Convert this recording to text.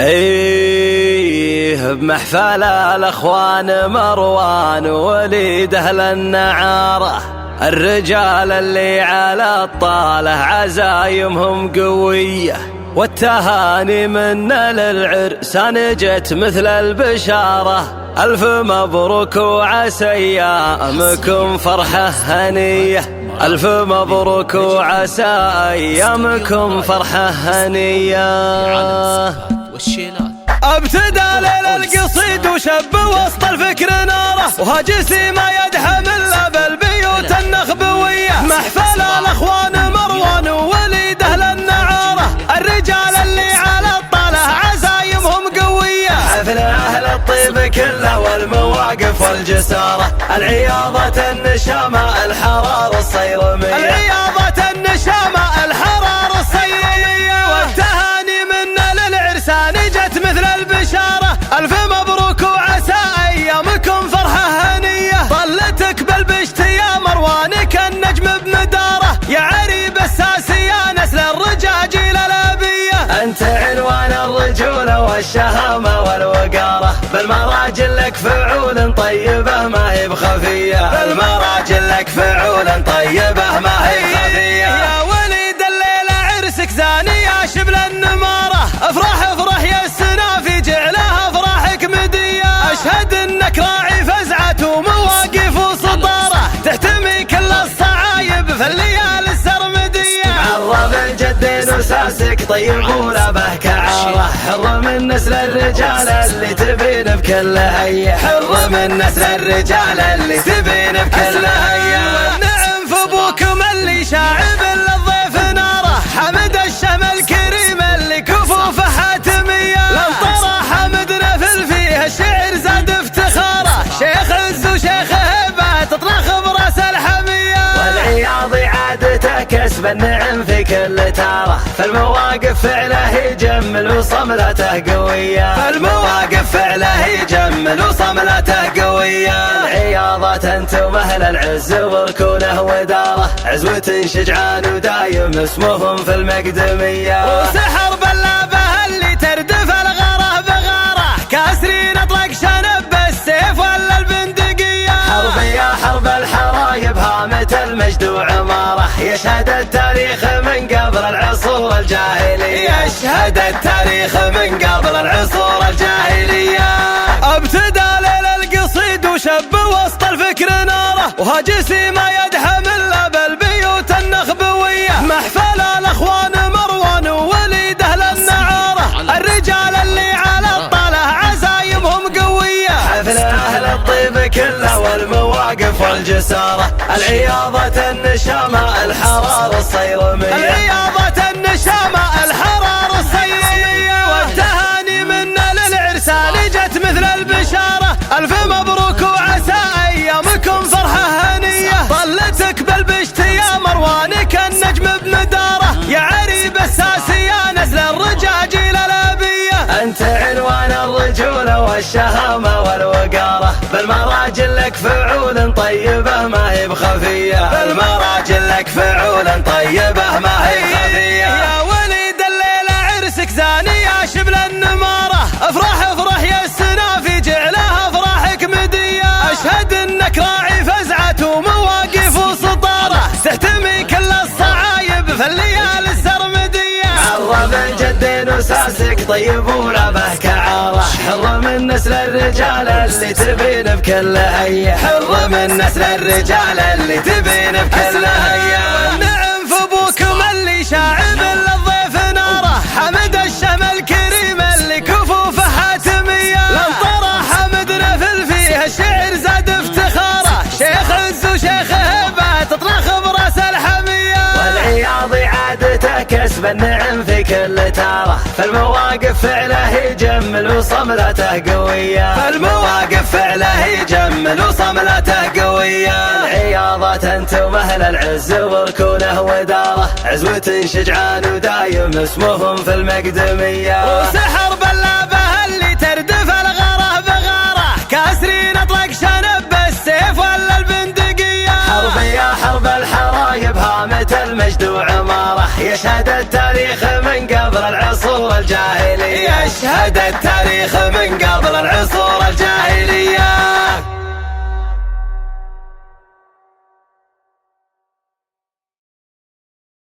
ايه بمحفل الاخوان مروان وليد اهل النعاره، الرجال اللي على الطاله عزايمهم قويه، والتهاني منا للعرسان جت مثل البشاره. ألف مبروك وعسى أيامكم فرحة هنية، ألف مبروك وعسى أيامكم فرحة هنية. ابتدى ليل القصيد وشب وسط الفكر ناره، وهاجسي ما يدهم الا بالبيوت النخبويه. محفل الاخوان مروان ووليد اهل النعاره، الرجال اللي على الطاله عزايمهم قويه. حفل اهل الطيب كله والمواقف والجساره، العياضه النشامه الحرار الصيرميه، العياضه النشامه الحرار الصيرميه. والتهاني منا للعرسان جت مثل البشاره، الف مبروك وعسى ايامكم فرحه هنيه. طلتك بالبشت يا مروانك النجم بمداره، يا عريب الساسي يا نسل الرجاجيل الابيه. انت عنوان الرجوله والشهامه والوقاره، بالمراجل لك فعول طيبه ما هي بخفيه، بالمراجل لك فعول طيبه ما هي بخفيه. يا وليد الليله عرسك زاني يا شبل النماره، افرح افرح يا السنافي جعلها افراحك مديه. اشهد انك راعي فزعه ومواقف وسطاره، تحتمي كل الصعايب في الليالي السرمديه. عرب الجدين وساسك طيب ولا به كعاره، حر من نسل الرجال اللي تبين بكل هيه، حر من نسل الرجال اللي تبين بكل هيه. والنعم في ابوكم اللي شاعب للضيف ناره، حمد الشهم الكريم اللي كفوفه حاتميه. الانطره حمد نفل فيها الشعر زاد افتخاره، شيخ عز وشيخ هبه تطرخ براس الحميه. والعياضي عادته كسب النعم في كل تاره، فالمواقف فعله يجمل وصملته قويه، فالمواقف فعله يجمل وصملته قويه. العياضة انتم اهل العز وركونه وداره، عزوة شجعان ودايم اسمهم في المقدميه. وسحر بلابه اللي تردف الغاره بغاره، كاسرين اطلق شنب بالسيف ولا البندقيه. حرب يا حرب الحرايب هامة المجد وعماره، يشهد التاريخ من قبل العصور الجاهليه، يشهد التاريخ من قبل العصور الجاهليه. ابتدى ليل القصيد وشب وسط الفكر ناره، وهاجسي ما يدهم الا بالبيوت النخبويه. محفل الاخوان مروان ووليد اهل النعاره، الرجال اللي على الطاله عزايمهم قويه. حفل اهل الطيب كله والمواقف والجساره، العياضه النشامه الحرار الصيرميه، العياضه النشامه الحرار الصيرميه. والتهاني منا للعرسان جت مثل البشاره، الف مبروك وعسى ايامكم فرحه هنيه. طلتك بالبشت يا مروانك النجم بمداره، يا عريب الساسي يا نسل الرجاجيل الابيه. انت عنوان الرجوله والشهامه والوقاره، بالمراجل لك فعول طيبه ما هي بخفيه، بالمراجل لك فعول طيبه ما هي بخفيه. يا وليد الليله عرسك زاني يا شبل النماره، افرح افرح يا السنافي جعلها افراحك مديه. اشهد انك راعي فزعه ومواقف وسطاره، تحتمي كل الصعايب في الليالي السرمديه. عرب الجدين وساسك طيب ولا به كعاره، حر من نسل الرجال اللي تبين بكل هيه، حر من نسل الرجال اللي تبين بكل هيه. والنعم في ابوكم اللي شاعب للضيف ناره، حمد الشهم الكريم اللي كفوفه حاتميه. الانطره حمد نفل فيها الشعر زاد افتخاره، شيخ عز وشيخ هبه تطرخ براس الحميه. والعياضي عادته كسب النعم في كل تاره، فالمواقف فعله يجمل وصملته قويه، فالمواقف فعله يجمل وصملته قويه. العياضة انتم اهل العز وركونه وداره، عزوة شجعان ودايم اسمهم في المقدميه. وسحر بلابه اللي تردف الغاره بغاره، كاسرين اطلق شنب بالسيف ولا البندقيه. حرب يا حرب الحرايب هامة المجد وعماره، يشهد التاريخ من قبل العصور الجاهلية، يشهد التاريخ من قبل العصور